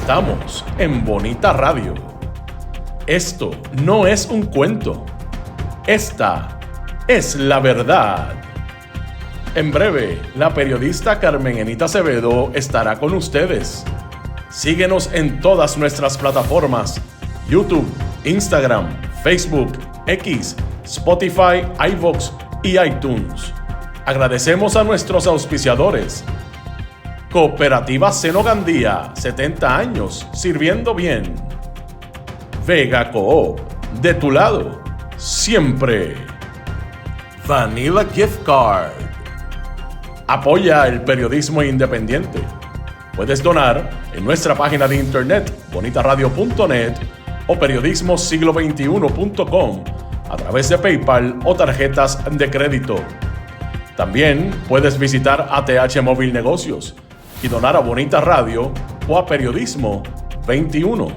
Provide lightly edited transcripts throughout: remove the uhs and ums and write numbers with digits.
Estamos en Bonita Radio. Esto no es un cuento. Esta es la verdad. En breve, la periodista Carmen Enita Acevedo estará con ustedes. Síguenos en todas nuestras plataformas: YouTube, Instagram, Facebook, X, Spotify, iVoox y iTunes. Agradecemos a nuestros auspiciadores. Cooperativa Seno Gandía, 70 años sirviendo bien. Vega Coop, de tu lado, siempre. Vanilla Gift Card. Apoya el periodismo independiente. Puedes donar en nuestra página de internet bonitaradio.net o periodismosiglo21.com a través de PayPal o tarjetas de crédito. También puedes visitar ATH Móvil Negocios y donar a Bonita Radio o a Periodismo 21.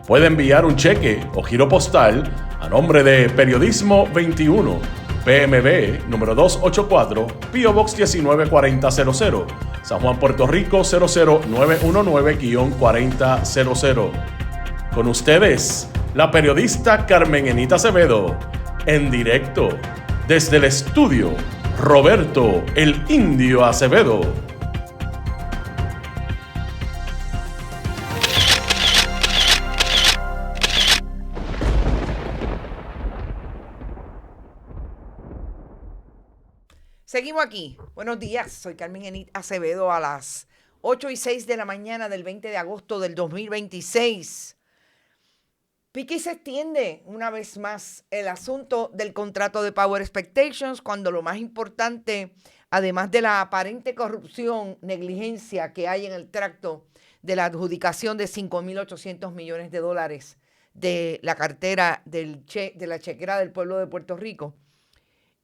Puede enviar un cheque o giro postal a nombre de Periodismo 21, PMB número 284, P.O. Box 194000, San Juan, Puerto Rico 00919-4000. Con ustedes, la periodista Carmen Enita Acevedo, en directo desde el estudio Roberto el Indio Acevedo. Seguimos aquí. Buenos días, soy Carmen Enita Acevedo a las 8:06 de la mañana del 20 de agosto del 2026. Pique y se extiende una vez más el asunto del contrato de Power Expectations, cuando lo más importante, además de la aparente corrupción, negligencia que hay en el tracto de la adjudicación de $5.800 millones de la cartera de la chequera del pueblo de Puerto Rico,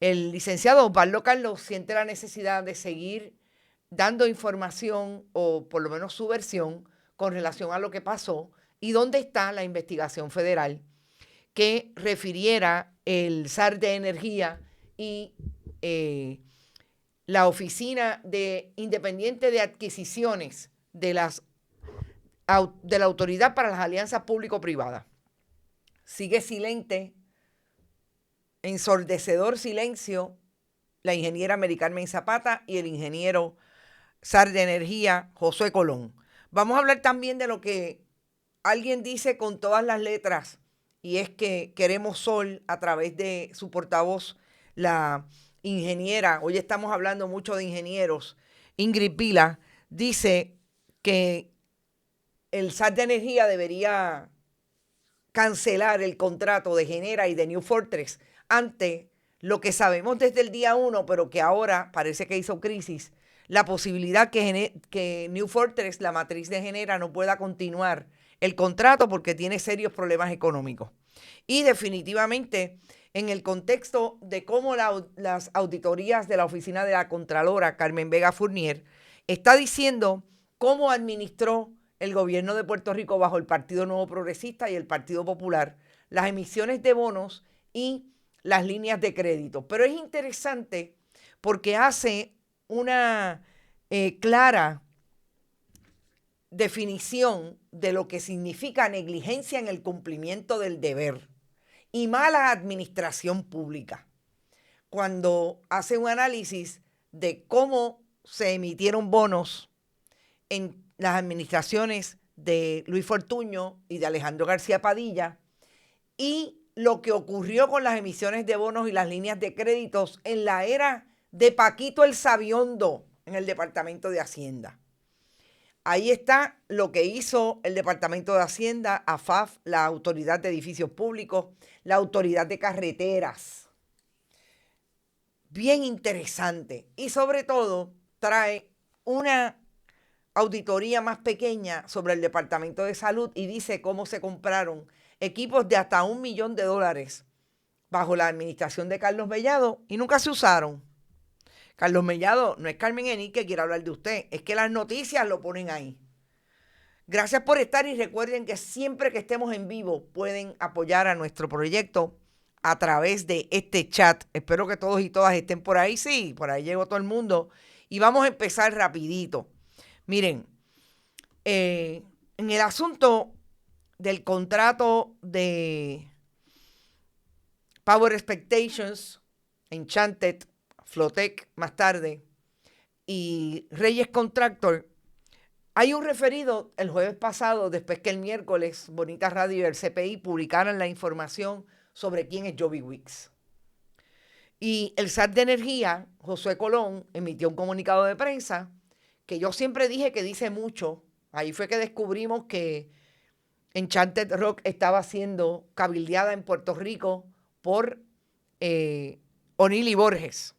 el licenciado Osvaldo Carlos siente la necesidad de seguir dando información, o por lo menos su versión, con relación a lo que pasó y dónde está la investigación federal que refiriera el SAR de Energía y la Oficina Independiente de Adquisiciones de la Autoridad para las Alianzas Público-Privadas. Sigue silente, ensordecedor silencio, la ingeniera Mary Carmen Zapata y el ingeniero SAR de Energía, Josué Colón. Vamos a hablar también de lo que alguien dice con todas las letras, y es que Queremos Sol, a través de su portavoz, la ingeniera, hoy estamos hablando mucho de ingenieros, Ingrid Vila, dice que el SAR de Energía debería cancelar el contrato de Genera y de New Fortress ante lo que sabemos desde el día 1, pero que ahora parece que hizo crisis, la posibilidad que New Fortress, la matriz de Genera, no pueda continuar el contrato porque tiene serios problemas económicos. Y definitivamente, en el contexto de cómo las auditorías de la Oficina de la Contralora, Carmen Vega Fournier, está diciendo cómo administró el gobierno de Puerto Rico bajo el Partido Nuevo Progresista y el Partido Popular las emisiones de bonos y las líneas de crédito. Pero es interesante porque hace una clara definición de lo que significa negligencia en el cumplimiento del deber y mala administración pública, cuando hace un análisis de cómo se emitieron bonos en las administraciones de Luis Fortuño y de Alejandro García Padilla, y lo que ocurrió con las emisiones de bonos y las líneas de créditos en la era de Paquito el Sabiondo en el Departamento de Hacienda. Ahí está lo que hizo el Departamento de Hacienda, AFAF, la Autoridad de Edificios Públicos, la Autoridad de Carreteras. Bien interesante. Y sobre todo trae una auditoría más pequeña sobre el Departamento de Salud y dice cómo se compraron equipos de hasta $1 millón bajo la administración de Carlos Mellado y nunca se usaron. Carlos Mellado no es Carmen Enita que quiere hablar de usted, es que las noticias lo ponen ahí. Gracias por estar y recuerden que siempre que estemos en vivo pueden apoyar a nuestro proyecto a través de este chat. Espero que todos y todas estén por ahí. Sí, por ahí llegó todo el mundo. Y vamos a empezar rapidito. Miren, en el asunto del contrato de Power Expectations, Enchanted, Flotec más tarde, y Reyes Contractor, hay un referido el jueves pasado, después que el miércoles Bonita Radio y el CPI publicaran la información sobre quién es Joby Wicks. Y el SAT de Energía, Josué Colón, emitió un comunicado de prensa que yo siempre dije que dice mucho. Ahí fue que descubrimos que Enchanted Rock estaba siendo cabildeada en Puerto Rico por O'Neill y Borges,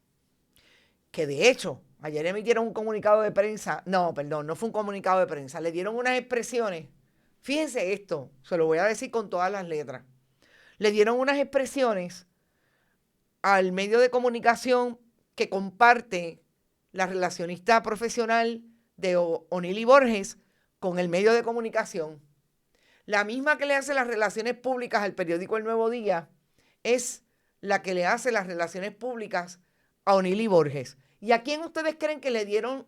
que de hecho ayer emitieron un comunicado de prensa. No fue un comunicado de prensa, le dieron unas expresiones. Fíjense esto, se lo voy a decir con todas las letras. Le dieron unas expresiones al medio de comunicación que comparte la relacionista profesional de O'Neill y Borges con el medio de comunicación. La misma que le hace las relaciones públicas al periódico El Nuevo Día es la que le hace las relaciones públicas a O'Neill y Borges. ¿Y a quién ustedes creen que le dieron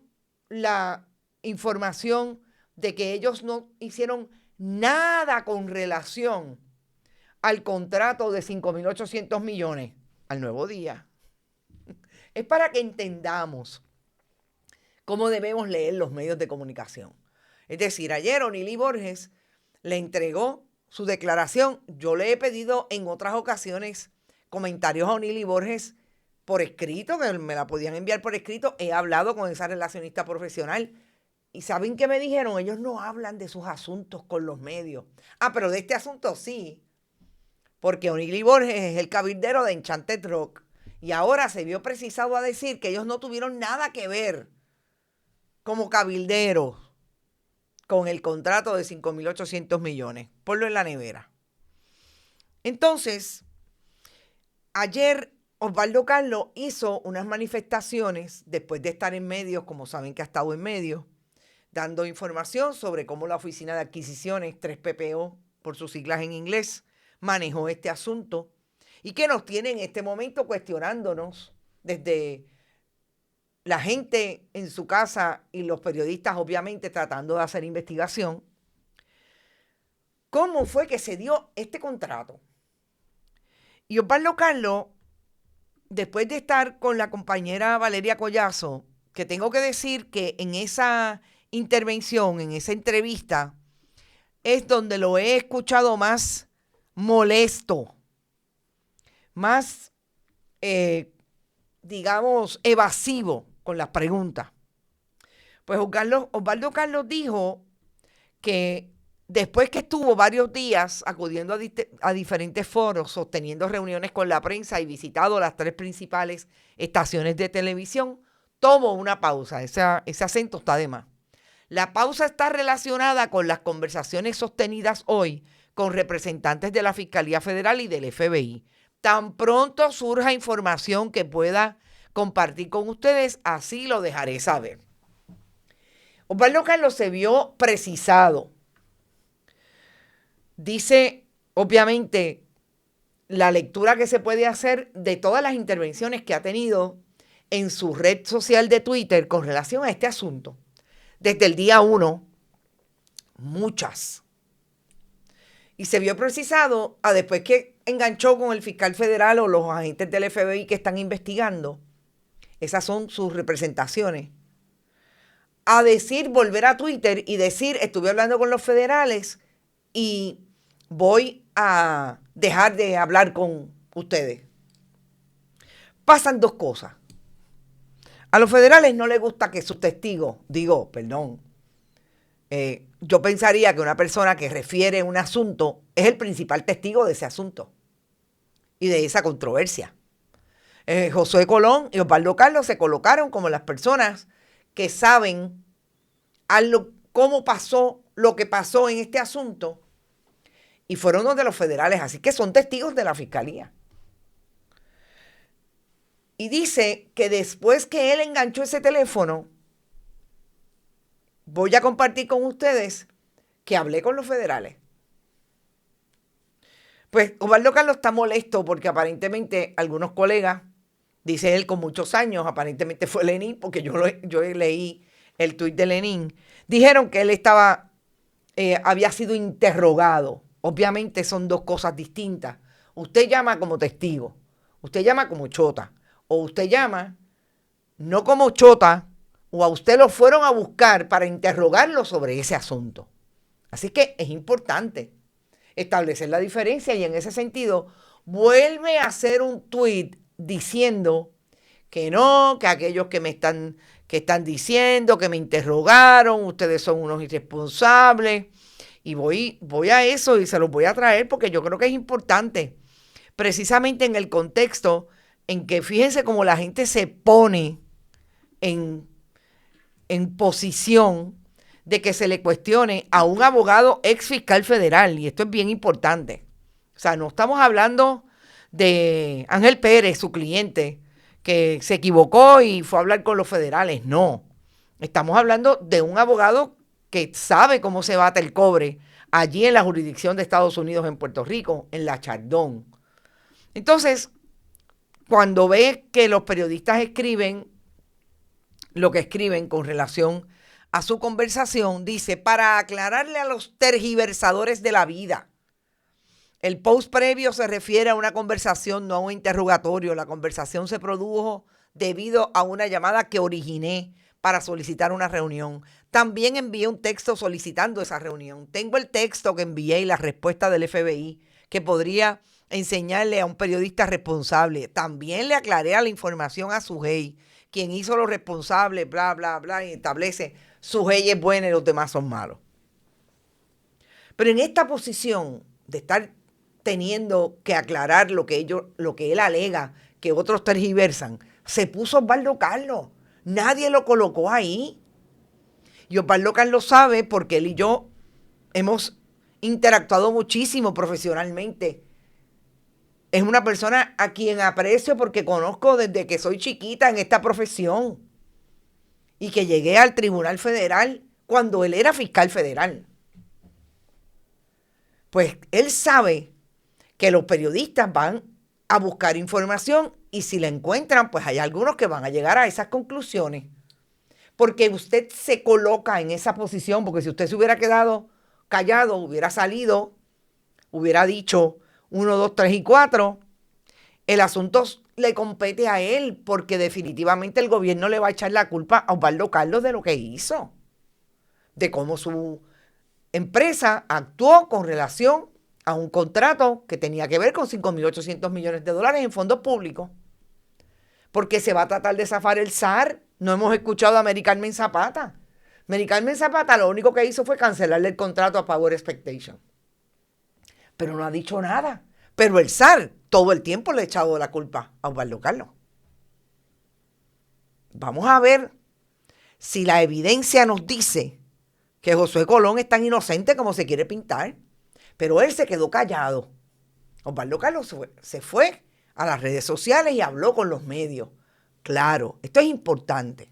la información de que ellos no hicieron nada con relación al contrato de 5.800 millones? Al Nuevo Día. Es para que entendamos cómo debemos leer los medios de comunicación. Es decir, ayer O'Neill y Borges le entregó su declaración. Yo le he pedido en otras ocasiones comentarios a O'Neill y Borges por escrito, que me la podían enviar por escrito. He hablado con esa relacionista profesional. ¿Y saben qué me dijeron? Ellos no hablan de sus asuntos con los medios. Pero de este asunto sí. Porque O'Neill y Borges es el cabildero de Enchanted Rock. Y ahora se vio precisado a decir que ellos no tuvieron nada que ver como cabilderos con el contrato de 5.800 millones. Ponlo en la nevera. Entonces, ayer Osvaldo Carlos hizo unas manifestaciones después de estar en medios, como saben que ha estado en medios, dando información sobre cómo la Oficina de Adquisiciones, 3PPO, por sus siglas en inglés, manejó este asunto y que nos tiene en este momento cuestionándonos desde la gente en su casa y los periodistas obviamente tratando de hacer investigación. ¿Cómo fue que se dio este contrato? Y Osvaldo Carlos, después de estar con la compañera Valeria Collazo, que tengo que decir que en esa intervención, en esa entrevista, es donde lo he escuchado más molesto, más, digamos, evasivo con las preguntas. Pues Osvaldo Carlos dijo que después que estuvo varios días acudiendo a diferentes foros, sosteniendo reuniones con la prensa y visitado las 3 principales estaciones de televisión, tomó una pausa. Ese acento está de más. La pausa está relacionada con las conversaciones sostenidas hoy con representantes de la Fiscalía Federal y del FBI. Tan pronto surja información que pueda compartir con ustedes, así lo dejaré saber. Osvaldo Carlos se vio precisado. Dice, obviamente, la lectura que se puede hacer de todas las intervenciones que ha tenido en su red social de Twitter con relación a este asunto. Desde el día 1, muchas. Y se vio precisado a después que enganchó con el fiscal federal o los agentes del FBI que están investigando. Esas son sus representaciones. A decir, volver a Twitter y decir, estuve hablando con los federales y voy a dejar de hablar con ustedes. Pasan 2 cosas. A los federales no les gusta que sus testigos, yo pensaría que una persona que refiere un asunto es el principal testigo de ese asunto y de esa controversia. Josué Colón y Osvaldo Carlos se colocaron como las personas que saben cómo pasó lo que pasó en este asunto y fueron los de los federales, así que son testigos de la fiscalía. Y dice que después que él enganchó ese teléfono, voy a compartir con ustedes que hablé con los federales. Pues Osvaldo Carlos está molesto porque aparentemente algunos colegas, dice él con muchos años, aparentemente fue Lenín, porque yo leí el tuit de Lenín, dijeron que él estaba había sido interrogado. Obviamente son dos cosas distintas. Usted llama como testigo, usted llama como chota, o usted llama no como chota, o a usted lo fueron a buscar para interrogarlo sobre ese asunto. Así que es importante establecer la diferencia y en ese sentido vuelve a hacer un tweet diciendo que no, que aquellos que están diciendo que me interrogaron, ustedes son unos irresponsables. Y voy a eso y se los voy a traer porque yo creo que es importante, precisamente en el contexto en que fíjense cómo la gente se pone en posición de que se le cuestione a un abogado ex fiscal federal, y esto es bien importante. O sea, no estamos hablando de Ángel Pérez, su cliente, que se equivocó y fue a hablar con los federales, no. Estamos hablando de un abogado que sabe cómo se bate el cobre allí en la jurisdicción de Estados Unidos en Puerto Rico, en la Chardón. Entonces, cuando ve que los periodistas escriben lo que escriben con relación a su conversación, dice, para aclararle a los tergiversadores de la vida. El post previo se refiere a una conversación, no a un interrogatorio. La conversación se produjo debido a una llamada que originé para solicitar una reunión. También envié un texto solicitando esa reunión. Tengo el texto que envié y la respuesta del FBI que podría enseñarle a un periodista responsable. También le aclaré a la información a Sujei, quien hizo lo responsable, bla, bla, bla, y establece Sujei es bueno y los demás son malos. Pero en esta posición de estar teniendo que aclarar lo que él alega que otros tergiversan, se puso Osvaldo Carlos. Nadie lo colocó ahí. Y Osvaldo Carlos sabe, porque él y yo hemos interactuado muchísimo profesionalmente. Es una persona a quien aprecio porque conozco desde que soy chiquita en esta profesión. Y que llegué al Tribunal Federal cuando él era fiscal federal. Pues él sabe que los periodistas van a buscar información y si la encuentran, pues hay algunos que van a llegar a esas conclusiones. Porque usted se coloca en esa posición, porque si usted se hubiera quedado callado, hubiera salido, hubiera dicho 1, 2, 3 y 4, el asunto le compete a él, porque definitivamente el gobierno le va a echar la culpa a Osvaldo Carlos de lo que hizo, de cómo su empresa actuó con relación a un contrato que tenía que ver con 5.800 millones de dólares en fondos públicos. Porque se va a tratar de zafar el SAR. No hemos escuchado a Mary Carmen Zapata. Mary Carmen Zapata lo único que hizo fue cancelarle el contrato a Power Expectation. Pero no ha dicho nada. Pero el SAR todo el tiempo le ha echado la culpa a Osvaldo Carlos. Vamos a ver si la evidencia nos dice que Josué Colón es tan inocente como se quiere pintar. Pero él se quedó callado. Osvaldo Carlos se fue a las redes sociales y habló con los medios. Claro, esto es importante.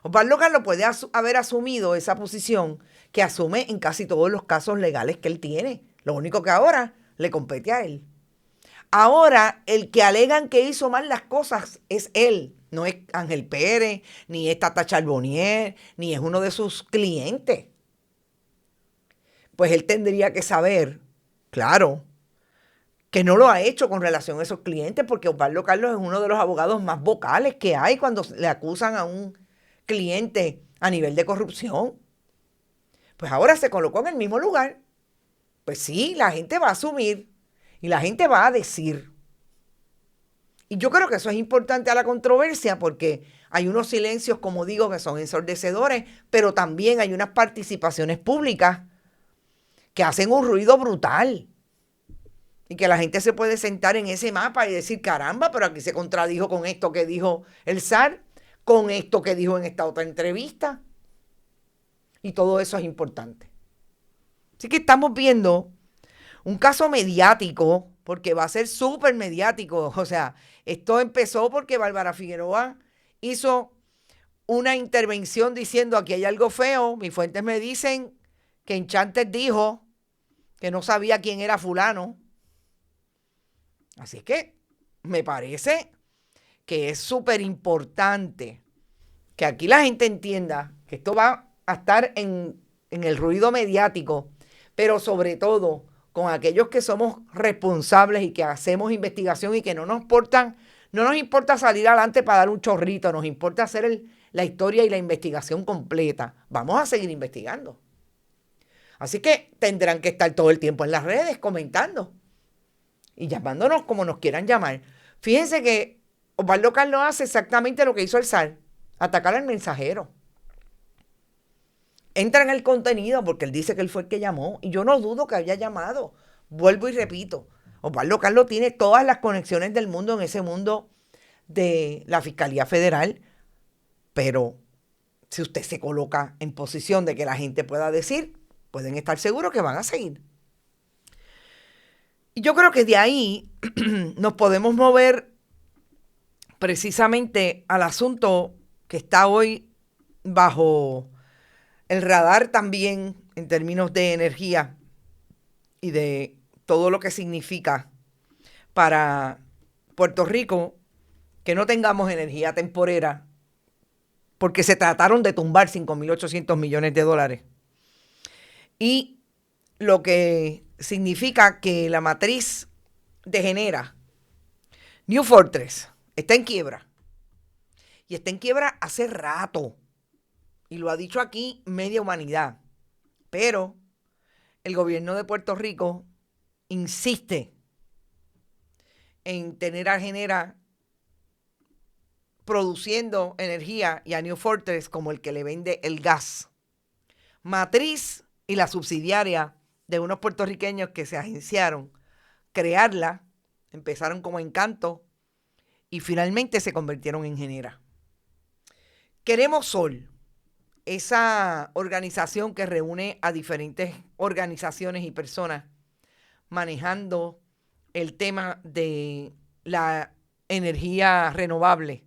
Osvaldo Carlos puede haber asumido esa posición que asume en casi todos los casos legales que él tiene. Lo único que ahora le compete a él. Ahora, el que alegan que hizo mal las cosas es él. No es Ángel Pérez, ni es Tata Charbonnier, ni es uno de sus clientes. Pues él tendría que saber, claro, que no lo ha hecho con relación a esos clientes, porque Osvaldo Carlos es uno de los abogados más vocales que hay cuando le acusan a un cliente a nivel de corrupción. Pues ahora se colocó en el mismo lugar. Pues sí, la gente va a asumir y la gente va a decir. Y yo creo que eso es importante a la controversia porque hay unos silencios, como digo, que son ensordecedores, pero también hay unas participaciones públicas que hacen un ruido brutal. Y que la gente se puede sentar en ese mapa y decir, caramba, pero aquí se contradijo con esto que dijo el SAR, con esto que dijo en esta otra entrevista. Y todo eso es importante. Así que estamos viendo un caso mediático, porque va a ser súper mediático. O sea, esto empezó porque Bárbara Figueroa hizo una intervención diciendo aquí hay algo feo. Mis fuentes me dicen que Enchanted dijo que no sabía quién era fulano. Así que me parece que es súper importante que aquí la gente entienda que esto va a estar en en el ruido mediático, pero sobre todo con aquellos que somos responsables y que hacemos investigación y que no nos importa salir adelante para dar un chorrito, nos importa hacer la historia y la investigación completa. Vamos a seguir investigando. Así que tendrán que estar todo el tiempo en las redes comentando y llamándonos como nos quieran llamar. Fíjense que Osvaldo Carlos hace exactamente lo que hizo el SAR, atacar al mensajero. Entra en el contenido porque él dice que él fue el que llamó y yo no dudo que haya llamado. Vuelvo y repito, Osvaldo Carlos tiene todas las conexiones del mundo en ese mundo de la Fiscalía Federal, pero si usted se coloca en posición de que la gente pueda decir, pueden estar seguros que van a seguir. Y yo creo que de ahí nos podemos mover precisamente al asunto que está hoy bajo el radar también en términos de energía y de todo lo que significa para Puerto Rico que no tengamos energía temporera porque se trataron de tumbar 5.800 millones de dólares. Y lo que significa que la matriz de Genera, New Fortress, está en quiebra. Y está en quiebra hace rato. Y lo ha dicho aquí media humanidad. Pero el gobierno de Puerto Rico insiste en tener a Genera produciendo energía y a New Fortress como el que le vende el gas. Matriz y la subsidiaria de unos puertorriqueños que se agenciaron, crearla, empezaron como Encanto y finalmente se convirtieron en Genera. Queremos Sol, esa organización que reúne a diferentes organizaciones y personas manejando el tema de la energía renovable,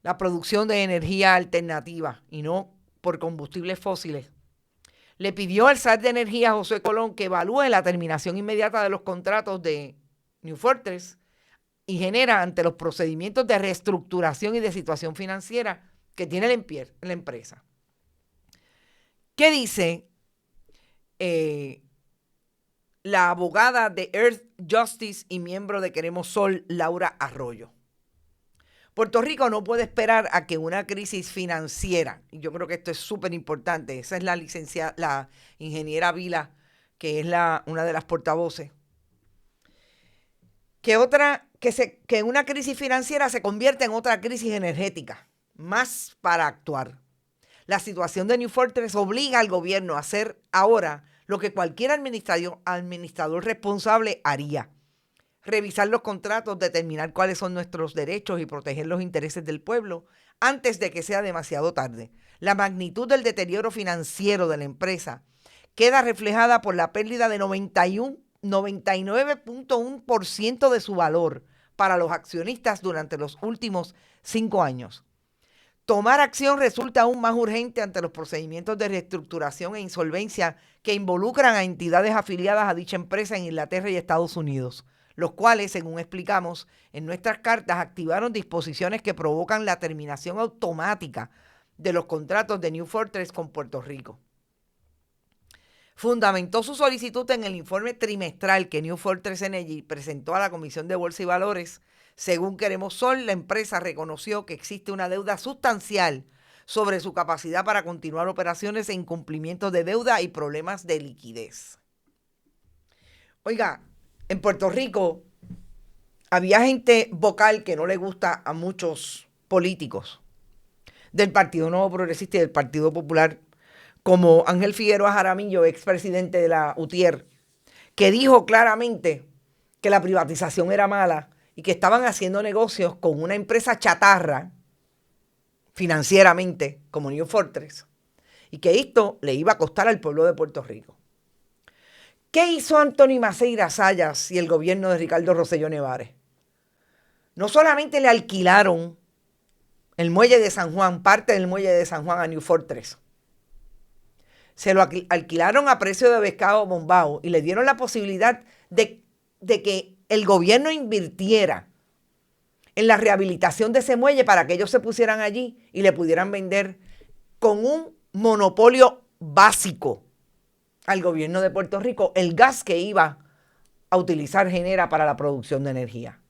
la producción de energía alternativa y no por combustibles fósiles. Le pidió al SAR de Energía, Josué Colón, que evalúe la terminación inmediata de los contratos de New Fortress y Genera ante los procedimientos de reestructuración y de situación financiera que tiene la empresa. ¿Qué dice la abogada de Earth Justice y miembro de Queremos Sol, Laura Arroyo? Puerto Rico no puede esperar a que una crisis financiera, y yo creo que esto es súper importante, esa es la ingeniera Vila, que es una de las portavoces, que una crisis financiera se convierta en otra crisis energética, más para actuar. La situación de New Fortress obliga al gobierno a hacer ahora lo que cualquier administrador responsable haría. Revisar los contratos, determinar cuáles son nuestros derechos y proteger los intereses del pueblo antes de que sea demasiado tarde. La magnitud del deterioro financiero de la empresa queda reflejada por la pérdida de 99.1% de su valor para los accionistas durante los últimos 5 años. Tomar acción resulta aún más urgente ante los procedimientos de reestructuración e insolvencia que involucran a entidades afiliadas a dicha empresa en Inglaterra y Estados Unidos, los cuales, según explicamos en nuestras cartas, activaron disposiciones que provocan la terminación automática de los contratos de New Fortress con Puerto Rico. Fundamentó su solicitud en el informe trimestral que New Fortress Energy presentó a la Comisión de Bolsa y Valores. Según Queremos Sol, la empresa reconoció que existe una deuda sustancial sobre su capacidad para continuar operaciones e incumplimiento de deuda y problemas de liquidez. Oiga, en Puerto Rico había gente vocal que no le gusta a muchos políticos del Partido Nuevo Progresista y del Partido Popular, como Ángel Figueroa Jaramillo, expresidente de la UTIER, que dijo claramente que la privatización era mala y que estaban haciendo negocios con una empresa chatarra financieramente como New Fortress y que esto le iba a costar al pueblo de Puerto Rico. ¿Qué hizo Anthony Maceira Sayas y el gobierno de Ricardo Rosselló Nevares? No solamente le alquilaron el muelle de San Juan, parte del muelle de San Juan a New Fortress, se lo alquilaron a precio de pescado bombao y le dieron la posibilidad de que el gobierno invirtiera en la rehabilitación de ese muelle para que ellos se pusieran allí y le pudieran vender con un monopolio básico al gobierno de Puerto Rico, el gas que iba a utilizar Genera para la producción de energía.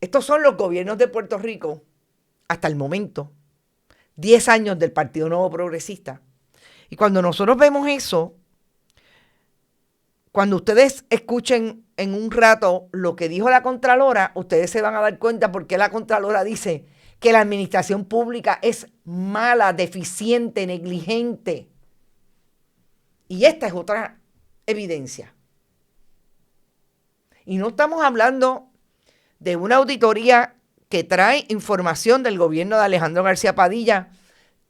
Estos son los gobiernos de Puerto Rico, hasta el momento, 10 años del Partido Nuevo Progresista. Y cuando nosotros vemos eso, cuando ustedes escuchen en un rato lo que dijo la Contralora, ustedes se van a dar cuenta por qué la Contralora dice que la administración pública es mala, deficiente, negligente. Y esta es otra evidencia. Y no estamos hablando de una auditoría que trae información del gobierno de Alejandro García Padilla.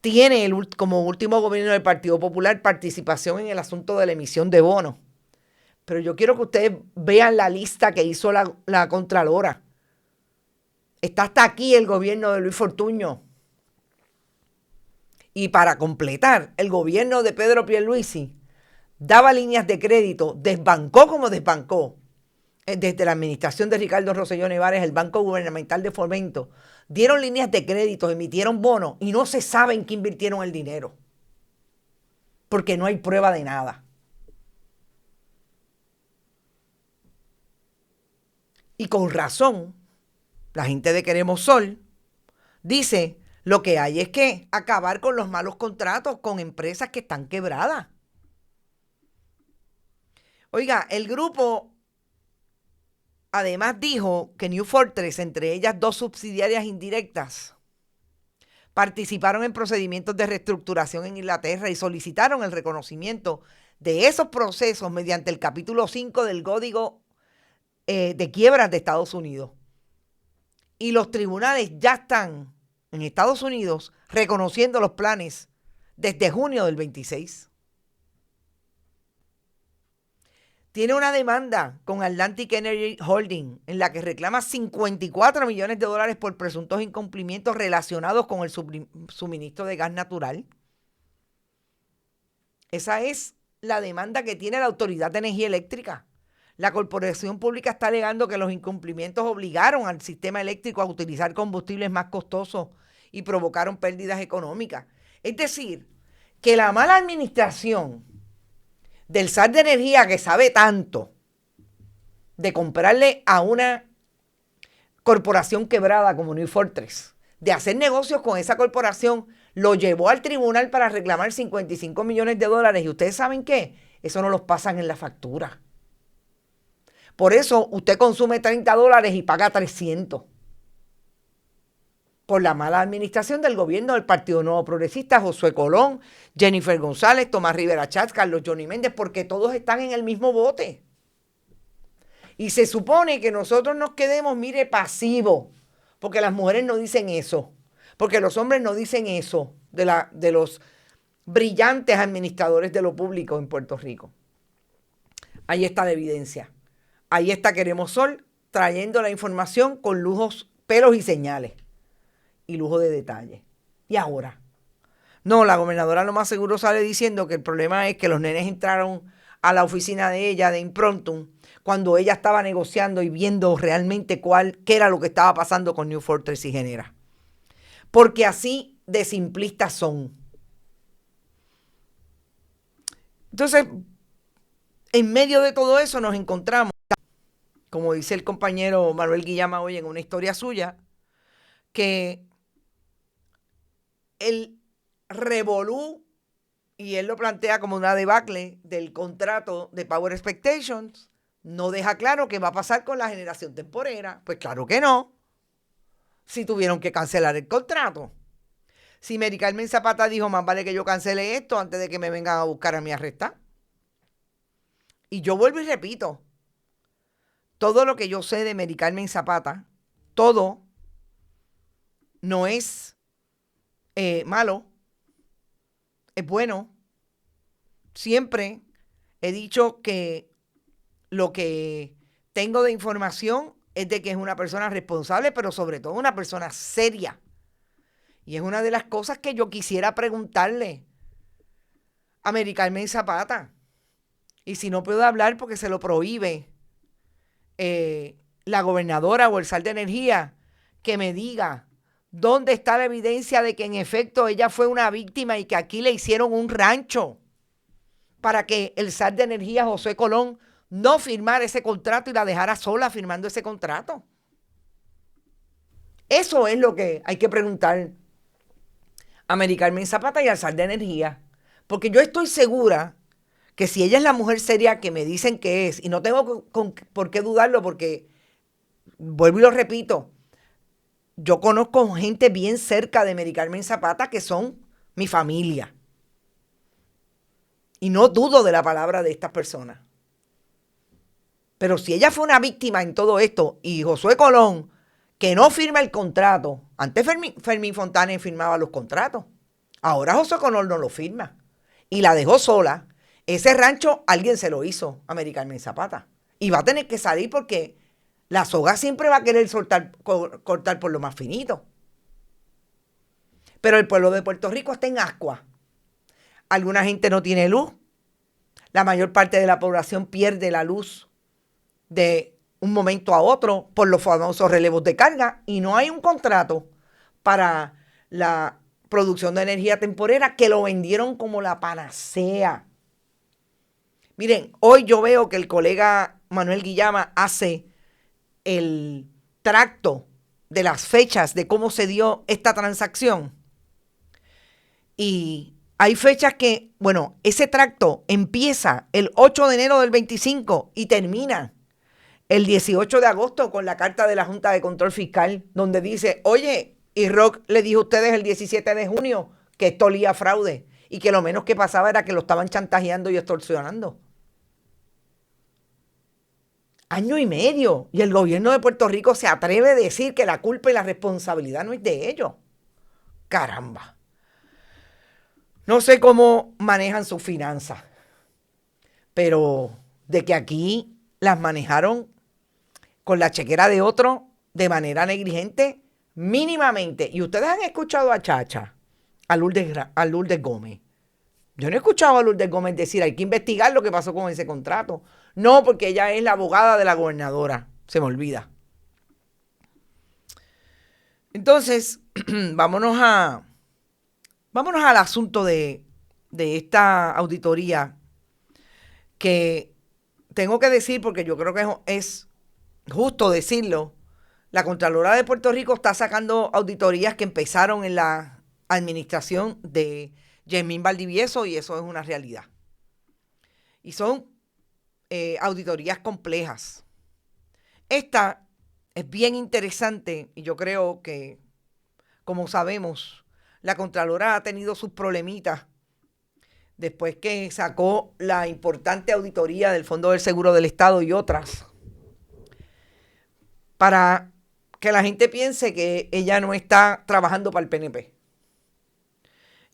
Tiene como último gobierno del Partido Popular participación en el asunto de la emisión de bonos. Pero yo quiero que ustedes vean la lista que hizo la Contralora. Está hasta aquí el gobierno de Luis Fortuño. Y para completar, el gobierno de Pedro Pierluisi daba líneas de crédito, desbancó como desbancó. Desde la administración de Ricardo Rosselló Nevares, el Banco Gubernamental de Fomento, dieron líneas de crédito, emitieron bonos y no se sabe en qué invirtieron el dinero. Porque no hay prueba de nada. Y con razón, la gente de Queremos Sol dice, lo que hay es que acabar con los malos contratos con empresas que están quebradas. Oiga, el grupo además dijo que New Fortress, entre ellas 2 subsidiarias indirectas, participaron en procedimientos de reestructuración en Inglaterra y solicitaron el reconocimiento de esos procesos mediante el capítulo 5 del Código de Quiebras de Estados Unidos. Y los tribunales ya están en Estados Unidos reconociendo los planes desde junio del 26. Tiene una demanda con Atlantic Energy Holding en la que reclama $54 millones por presuntos incumplimientos relacionados con el suministro de gas natural. Esa es la demanda que tiene la Autoridad de Energía Eléctrica. La corporación pública está alegando que los incumplimientos obligaron al sistema eléctrico a utilizar combustibles más costosos y provocaron pérdidas económicas. Es decir, que la mala administración del SAR de Energía, que sabe tanto de comprarle a una corporación quebrada como New Fortress, de hacer negocios con esa corporación, lo llevó al tribunal para reclamar $55 millones. Y ustedes saben qué, eso no los pasan en la factura. Por eso usted consume $30 y paga 300. Por la mala administración del gobierno del Partido Nuevo Progresista, Josué Colón, Jennifer González, Tomás Rivera Chats, Carlos Johnny Méndez, porque todos están en el mismo bote. Y se supone que nosotros nos quedemos, mire, pasivos, porque las mujeres no dicen eso, porque los hombres no dicen eso de los brillantes administradores de lo público en Puerto Rico. Ahí está la evidencia. Ahí está Queremos Sol trayendo la información con lujos, pelos y señales y lujo de detalle. Y ahora, no, la gobernadora lo más seguro sale diciendo que el problema es que los nenes entraron a la oficina de ella de Impromptu cuando ella estaba negociando y viendo realmente qué era lo que estaba pasando con New Fortress y Genera. Porque así de simplistas son. Entonces, en medio de todo eso nos encontramos, como dice el compañero Manuel Guillama hoy en una historia suya, que el revolú, y él lo plantea como una debacle del contrato de Power Expectations, no deja claro qué va a pasar con la generación temporera. Pues claro que no. Si tuvieron que cancelar el contrato. Si Mary Carmen Zapata dijo, más vale que yo cancele esto antes de que me vengan a buscar a mí a arrestar. Y yo vuelvo y repito, todo lo que yo sé de Mary Carmen Zapata, todo no es malo, es bueno. Siempre he dicho que lo que tengo de información es de que es una persona responsable, pero sobre todo una persona seria. Y es una de las cosas que yo quisiera preguntarle a Mary Carmen Zapata. Y si no puedo hablar porque se lo prohíbe la gobernadora o el SAR de Energía, que me diga ¿Dónde está la evidencia de que en efecto ella fue una víctima y que aquí le hicieron un rancho para que el zar de energía José Colón no firmara ese contrato y la dejara sola firmando ese contrato? Eso es lo que hay que preguntar a Mary Carmen Zapata y al zar de energía. Porque yo estoy segura que si ella es la mujer seria que me dicen que es, y no tengo por qué dudarlo porque, vuelvo y lo repito, yo conozco gente bien cerca de Mary Carmen Zapata que son mi familia. Y no dudo de la palabra de estas personas. Pero si ella fue una víctima en todo esto y Josué Colón, que no firma el contrato, antes Fermín Fontanes firmaba los contratos, ahora Josué Colón no lo firma y la dejó sola. Ese rancho alguien se lo hizo a Mary Carmen Zapata y va a tener que salir porque la soga siempre va a querer cortar por lo más finito. Pero el pueblo de Puerto Rico está en ascua. Alguna gente no tiene luz. La mayor parte de la población pierde la luz de un momento a otro por los famosos relevos de carga y no hay un contrato para la producción de energía temporera que lo vendieron como la panacea. Miren, hoy yo veo que el colega Manuel Guillama hace el tracto de las fechas de cómo se dio esta transacción. Y hay fechas que, bueno, ese tracto empieza el 8 de enero del 25 y termina el 18 de agosto con la carta de la Junta de Control Fiscal, donde dice, oye, y Rock le dijo a ustedes el 17 de junio que esto olía a fraude y que lo menos que pasaba era que lo estaban chantajeando y extorsionando. Año y medio. Y el gobierno de Puerto Rico se atreve a decir que la culpa y la responsabilidad no es de ellos. Caramba. No sé cómo manejan sus finanzas, pero de que aquí las manejaron con la chequera de otro de manera negligente, mínimamente. Y ustedes han escuchado a Chacha, a Lourdes Gómez. Yo no he escuchado a Lourdes Gómez decir, hay que investigar lo que pasó con ese contrato. No, porque ella es la abogada de la gobernadora. Se me olvida. Entonces, vámonos al asunto de esta auditoría que tengo que decir, porque yo creo que es justo decirlo, la Contralora de Puerto Rico está sacando auditorías que empezaron en la administración de Yasmín Valdivieso y eso es una realidad. Y son auditorías complejas. Esta es bien interesante y yo creo que, como sabemos, la Contralora ha tenido sus problemitas después que sacó la importante auditoría del Fondo del Seguro del Estado y otras, para que la gente piense que ella no está trabajando para el PNP.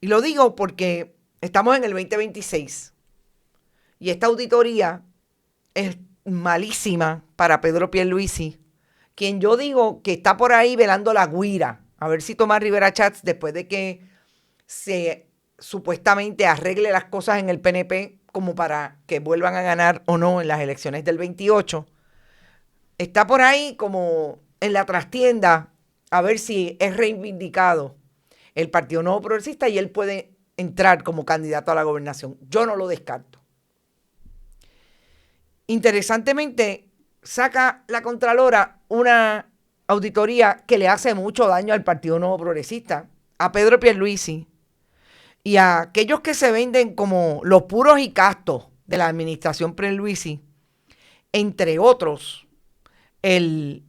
Y lo digo porque estamos en el 2026 y esta auditoría es malísima para Pedro Pierluisi, quien yo digo que está por ahí velando la guira, a ver si Tomás Rivera Chats, después de que se supuestamente arregle las cosas en el PNP como para que vuelvan a ganar o no en las elecciones del 28, está por ahí como en la trastienda a ver si es reivindicado el Partido Nuevo Progresista y él puede entrar como candidato a la gobernación. Yo no lo descarto. Interesantemente, saca la Contralora una auditoría que le hace mucho daño al Partido Nuevo Progresista, a Pedro Pierluisi y a aquellos que se venden como los puros y castos de la administración Pierluisi, entre otros, el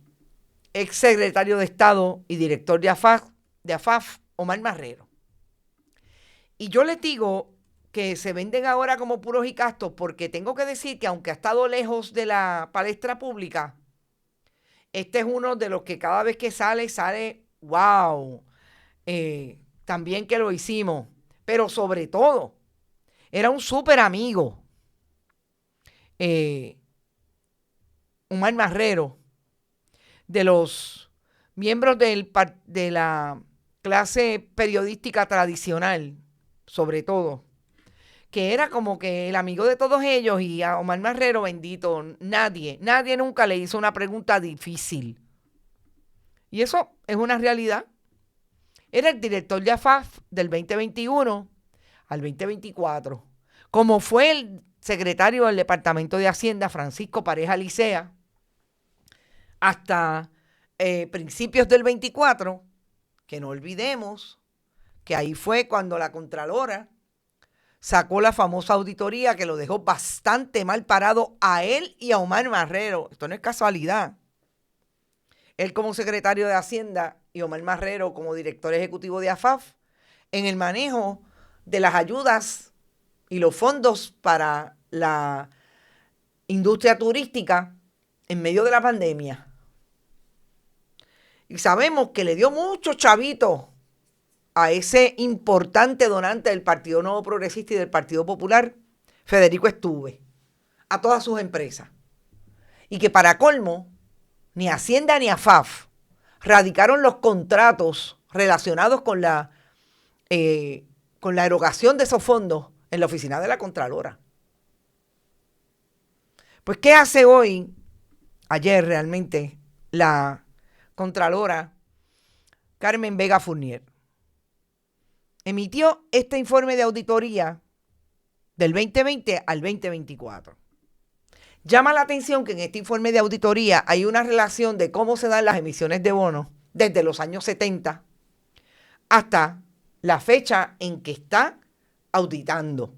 exsecretario de Estado y director de AFAF, Omar Marrero. Y yo les digo que se venden ahora como puros y castos porque tengo que decir que aunque ha estado lejos de la palestra pública, este es uno de los que cada vez que sale, wow, también que lo hicimos, pero sobre todo, era un súper amigo, Omar Marrero, de los miembros de la clase periodística tradicional, sobre todo, que era como que el amigo de todos ellos y a Omar Marrero, bendito, nadie nunca le hizo una pregunta difícil. Y eso es una realidad. era el director de AFAF del 2021 al 2024, como fue el secretario del Departamento de Hacienda, Francisco Pareja Licea, hasta principios del 24, que no olvidemos que ahí fue cuando la Contralora sacó la famosa auditoría que lo dejó bastante mal parado a él y a Omar Marrero. Esto no es casualidad. Él como secretario de Hacienda y Omar Marrero como director ejecutivo de AFAF en el manejo de las ayudas y los fondos para la industria turística en medio de la pandemia. Y sabemos que le dio muchos chavitos a ese importante donante del Partido Nuevo Progresista y del Partido Popular, Federico Estuve, a todas sus empresas. Y que para colmo, ni Hacienda ni AFAF radicaron los contratos relacionados con la erogación de esos fondos en la oficina de la Contralora. Pues, ¿qué hace hoy, ayer realmente, la Contralora Carmen Vega Fournier? Emitió este informe de auditoría del 2020 al 2024. Llama la atención que en este informe de auditoría hay una relación de cómo se dan las emisiones de bonos desde los años 70 hasta la fecha en que está auditando.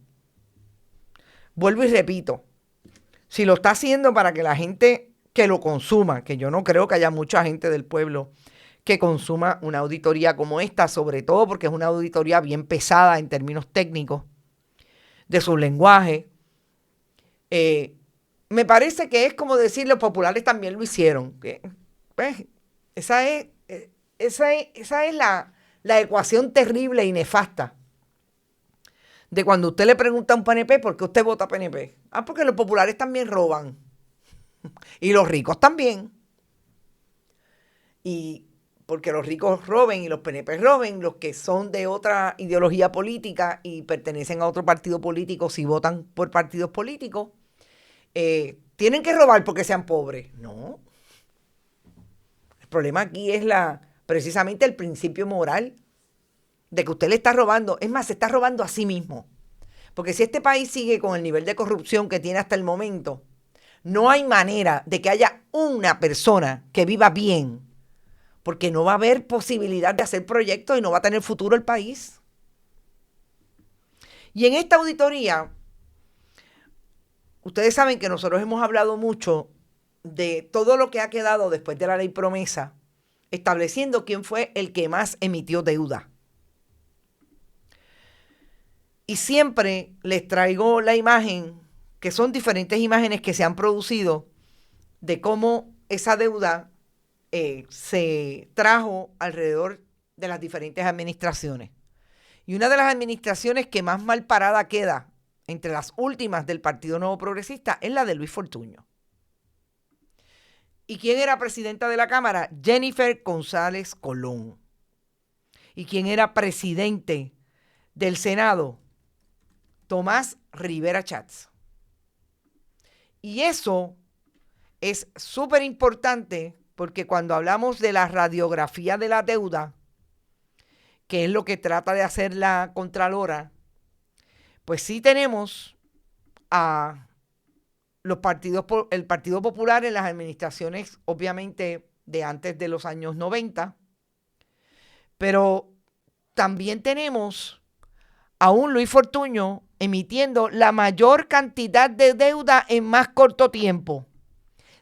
Vuelvo y repito, si lo está haciendo para que la gente que lo consuma, que yo no creo que haya mucha gente del pueblo que consuma una auditoría como esta, sobre todo porque es una auditoría bien pesada en términos técnicos, de su lenguaje. Me parece que es como decir, los populares también lo hicieron. Pues, esa es la ecuación terrible y nefasta de cuando usted le pregunta a un PNP por qué usted vota PNP. Ah, porque los populares también roban. Y los ricos también. Y porque los ricos roben y los PNP roben, los que son de otra ideología política y pertenecen a otro partido político, si votan por partidos políticos, tienen que robar porque sean pobres. No. El problema aquí es precisamente el principio moral de que usted le está robando. Es más, se está robando a sí mismo. Porque si este país sigue con el nivel de corrupción que tiene hasta el momento, no hay manera de que haya una persona que viva bien, porque no va a haber posibilidad de hacer proyectos y no va a tener futuro el país. Y en esta auditoría, ustedes saben que nosotros hemos hablado mucho de todo lo que ha quedado después de la ley promesa, estableciendo quién fue el que más emitió deuda. Y siempre les traigo la imagen, que son diferentes imágenes que se han producido, de cómo esa deuda se trajo alrededor de las diferentes administraciones. Y una de las administraciones que más mal parada queda entre las últimas del Partido Nuevo Progresista es la de Luis Fortuño. ¿Y quién era presidenta de la Cámara? Jennifer González Colón. ¿Y quién era presidente del Senado? Tomás Rivera Chats. Y eso es súper importante porque cuando hablamos de la radiografía de la deuda, que es lo que trata de hacer la Contralora, pues sí tenemos a el Partido Popular en las administraciones, obviamente, de antes de los años 90, pero también tenemos a un Luis Fortuño emitiendo la mayor cantidad de deuda en más corto tiempo,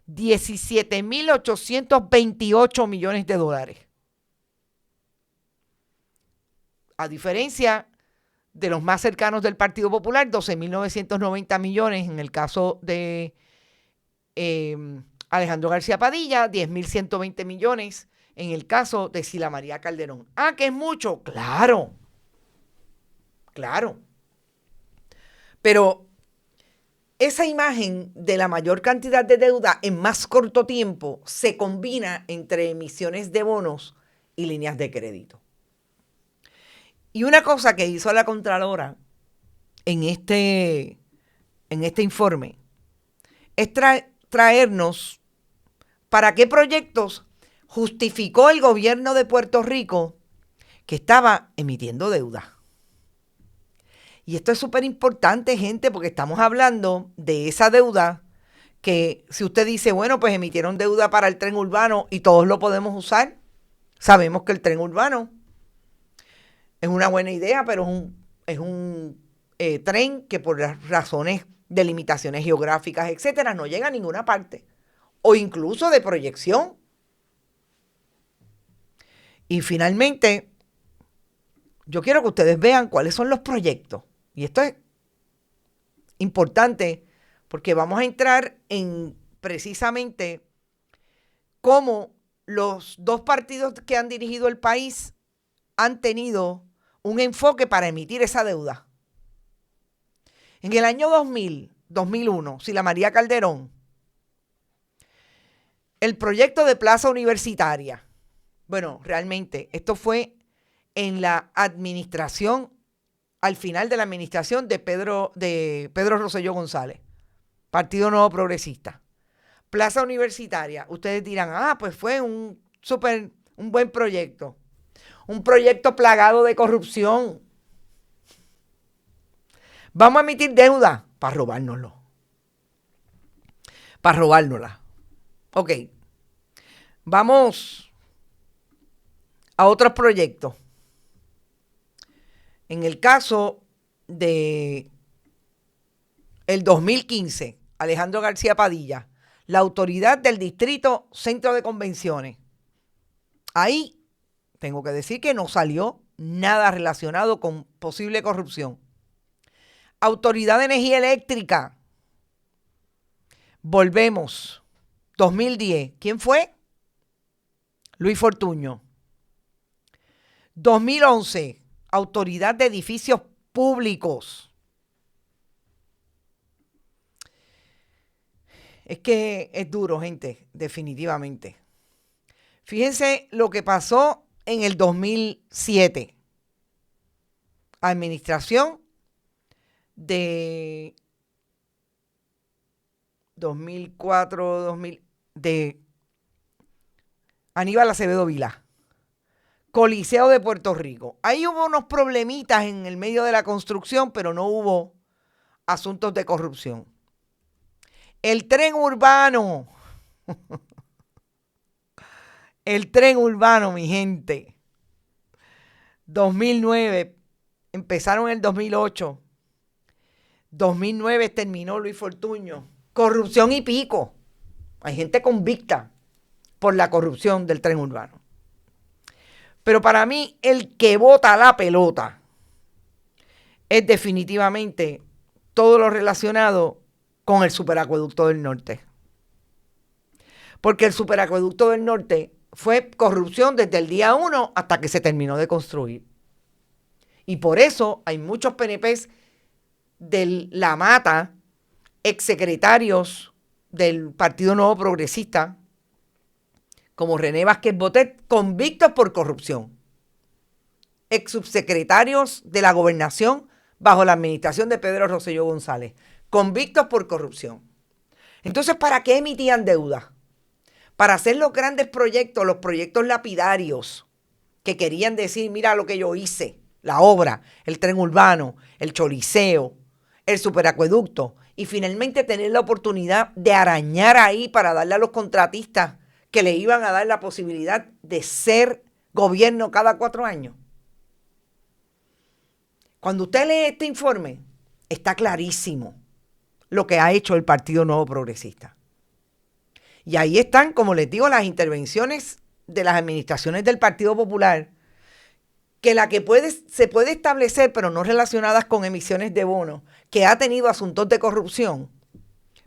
17.828 millones de dólares. A diferencia de los más cercanos del Partido Popular, 12.990 millones en el caso de Alejandro García Padilla, 10.120 millones en el caso de Sila María Calderón. Ah, que es mucho, claro. Pero esa imagen de la mayor cantidad de deuda en más corto tiempo se combina entre emisiones de bonos y líneas de crédito. Y una cosa que hizo la Contralora en este informe es traernos para qué proyectos justificó el gobierno de Puerto Rico que estaba emitiendo deuda. Y esto es súper importante, gente, porque estamos hablando de esa deuda que si usted dice, bueno, pues emitieron deuda para el tren urbano y todos lo podemos usar. Sabemos que el tren urbano es una buena idea, pero es un tren que por las razones de limitaciones geográficas, etcétera, no llega a ninguna parte. O incluso de proyección. Y finalmente, yo quiero que ustedes vean cuáles son los proyectos. Y esto es importante porque vamos a entrar en precisamente cómo los dos partidos que han dirigido el país han tenido un enfoque para emitir esa deuda. En el año 2001, Sila María Calderón, el proyecto de Plaza Universitaria, bueno, realmente esto fue en la administración, al final de la administración de Pedro Rosselló González, Partido Nuevo Progresista. Plaza Universitaria, ustedes dirán, pues fue un buen proyecto. Un proyecto plagado de corrupción. Vamos a emitir deuda para robárnoslo. Para robárnosla. Ok. Vamos a otros proyectos. En el caso de el 2015, Alejandro García Padilla, la autoridad del Distrito Centro de Convenciones. Ahí tengo que decir que no salió nada relacionado con posible corrupción. Autoridad de Energía Eléctrica. Volvemos. 2010. ¿Quién fue? Luis Fortuño. 2011. Autoridad de Edificios Públicos. Es que es duro, gente, definitivamente. Fíjense lo que pasó en el 2007. Administración de 2004, de Aníbal Acevedo Vilá. Coliseo de Puerto Rico. Ahí hubo unos problemitas en el medio de la construcción, pero no hubo asuntos de corrupción. El tren urbano. El tren urbano, mi gente. 2009. Empezaron en el 2008. 2009 terminó Luis Fortuño. Corrupción y pico. Hay gente convicta por la corrupción del tren urbano. Pero para mí, el que bota la pelota es definitivamente todo lo relacionado con el superacueducto del norte. Porque el superacueducto del norte fue corrupción desde el día 1 hasta que se terminó de construir. Y por eso hay muchos PNPs de la mata, exsecretarios del Partido Nuevo Progresista, como René Vázquez Botet, convictos por corrupción. Ex subsecretarios de la gobernación bajo la administración de Pedro Rosselló González, convictos por corrupción. Entonces, ¿para qué emitían deuda? Para hacer los grandes proyectos, los proyectos lapidarios, que querían decir, mira lo que yo hice, la obra, el tren urbano, el choliseo, el superacueducto, y finalmente tener la oportunidad de arañar ahí para darle a los contratistas que le iban a dar la posibilidad de ser gobierno cada 4 años. Cuando usted lee este informe, está clarísimo lo que ha hecho el Partido Nuevo Progresista. Y ahí están, como les digo, las intervenciones de las administraciones del Partido Popular, que la que se puede establecer, pero no relacionadas con emisiones de bonos, que ha tenido asuntos de corrupción,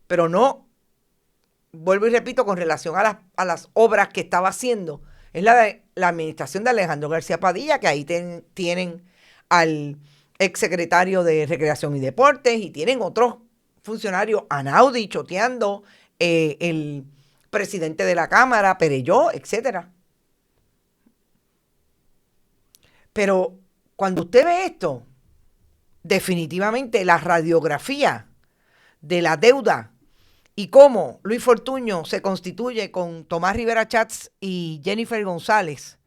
pero no, vuelvo y repito, con relación a las obras que estaba haciendo, es la de la administración de Alejandro García Padilla, que ahí tienen al exsecretario de Recreación y Deportes y tienen otros funcionarios, Anaudi choteando, el presidente de la Cámara, Perelló, etcétera. Pero cuando usted ve esto, definitivamente la radiografía de la deuda y cómo Luis Fortuño se constituye con Tomás Rivera Chats y Jennifer González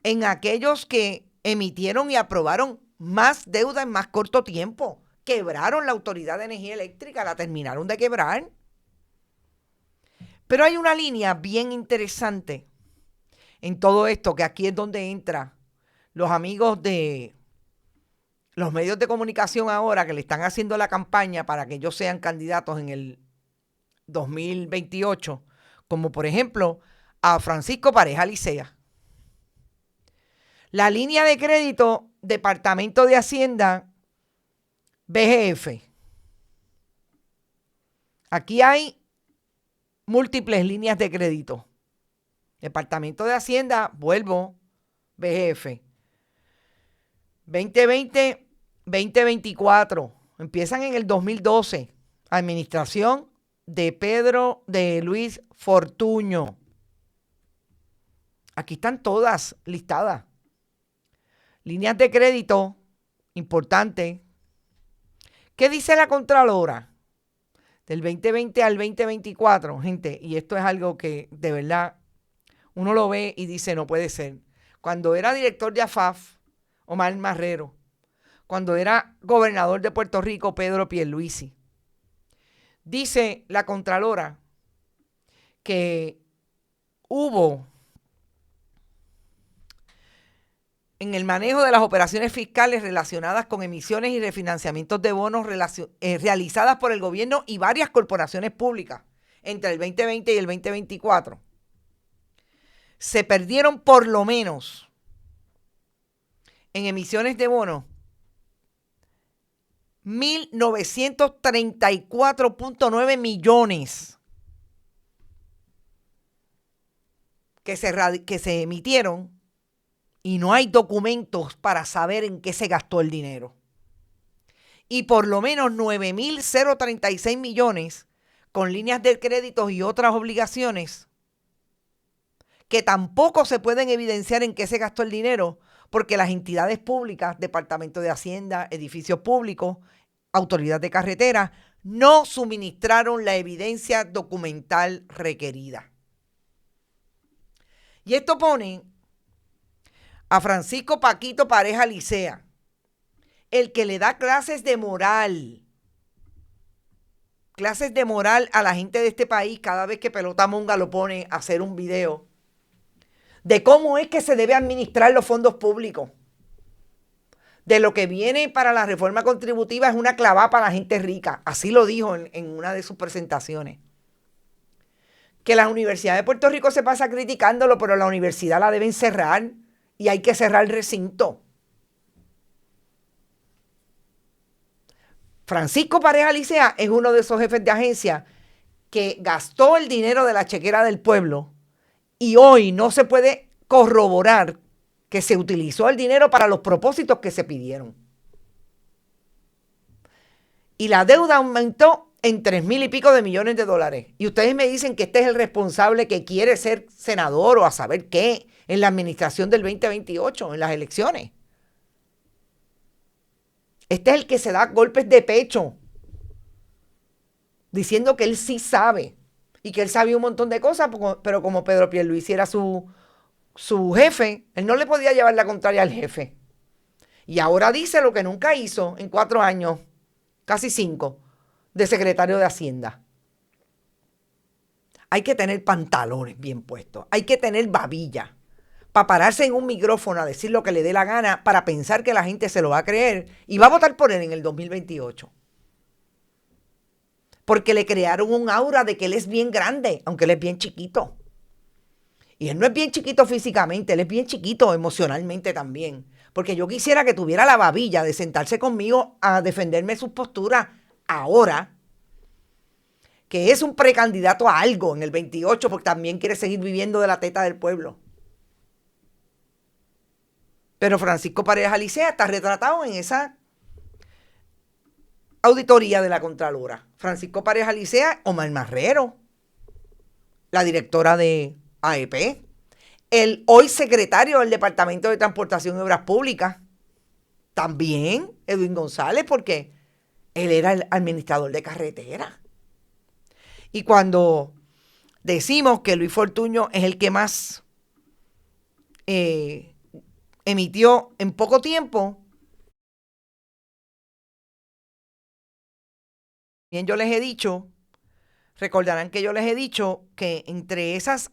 en aquellos que emitieron y aprobaron más deuda en más corto tiempo. Quebraron la Autoridad de Energía Eléctrica, la terminaron de quebrar. Pero hay una línea bien interesante en todo esto, que aquí es donde entran los amigos de los medios de comunicación ahora que le están haciendo la campaña para que ellos sean candidatos en el 2028, como por ejemplo a Francisco Pareja Licea. La línea de crédito, Departamento de Hacienda, BGF. Aquí hay múltiples líneas de crédito. Departamento de Hacienda, vuelvo, BGF. 2020, 2024. Empiezan en el 2012. Administración de Luis Fortuño. Aquí están todas listadas. Líneas de crédito, importante. ¿Qué dice la Contralora? Del 2020 al 2024, gente, y esto es algo que de verdad uno lo ve y dice, no puede ser. Cuando era director de AFAF, Omar Marrero, cuando era gobernador de Puerto Rico, Pedro Pierluisi, dice la Contralora que hubo en el manejo de las operaciones fiscales relacionadas con emisiones y refinanciamientos de bonos realizadas por el gobierno y varias corporaciones públicas entre el 2020 y el 2024. Se perdieron por lo menos en emisiones de bonos 1.934.9 millones que se emitieron. Y no hay documentos para saber en qué se gastó el dinero. Y por lo menos 9.036 millones con líneas de crédito y otras obligaciones que tampoco se pueden evidenciar en qué se gastó el dinero porque las entidades públicas, Departamento de Hacienda, edificios públicos, Autoridad de Carretera, no suministraron la evidencia documental requerida. Y esto pone a Francisco Paquito Pareja Licea, el que le da clases de moral a la gente de este país cada vez que Pelota Monga lo pone a hacer un video de cómo es que se debe administrar los fondos públicos. De lo que viene para la reforma contributiva es una clavada para la gente rica. Así lo dijo en una de sus presentaciones. Que la Universidad de Puerto Rico se pasa criticándolo, pero la universidad la deben cerrar. Y hay que cerrar el recinto. Francisco Pareja Licea es uno de esos jefes de agencia que gastó el dinero de la chequera del pueblo y hoy no se puede corroborar que se utilizó el dinero para los propósitos que se pidieron. Y la deuda aumentó en 3,000 y pico de millones de dólares. Y ustedes me dicen que este es el responsable que quiere ser senador o a saber qué en la administración del 2028, en las elecciones. Este es el que se da golpes de pecho, diciendo que él sí sabe y que él sabía un montón de cosas, pero como Pedro Pierluisi era su jefe, él no le podía llevar la contraria al jefe. Y ahora dice lo que nunca hizo en 4 años, casi 5, de secretario de Hacienda. Hay que tener pantalones bien puestos, hay que tener babilla para pararse en un micrófono a decir lo que le dé la gana para pensar que la gente se lo va a creer y va a votar por él en el 2028. Porque le crearon un aura de que él es bien grande, aunque él es bien chiquito. Y él no es bien chiquito físicamente, él es bien chiquito emocionalmente también. Porque yo quisiera que tuviera la babilla de sentarse conmigo a defenderme sus posturas ahora, que es un precandidato a algo en el 28, porque también quiere seguir viviendo de la teta del pueblo. Pero Francisco Pareja Licea está retratado en esa auditoría de la Contralora. Francisco Pareja Licea, Omar Marrero, la directora de AEP, el hoy secretario del Departamento de Transportación y Obras Públicas, también Edwin González, porque él era el administrador de carretera. Y cuando decimos que Luis Fortuño es el que más emitió en poco tiempo. Bien, yo les he dicho, recordarán que yo les he dicho que entre esas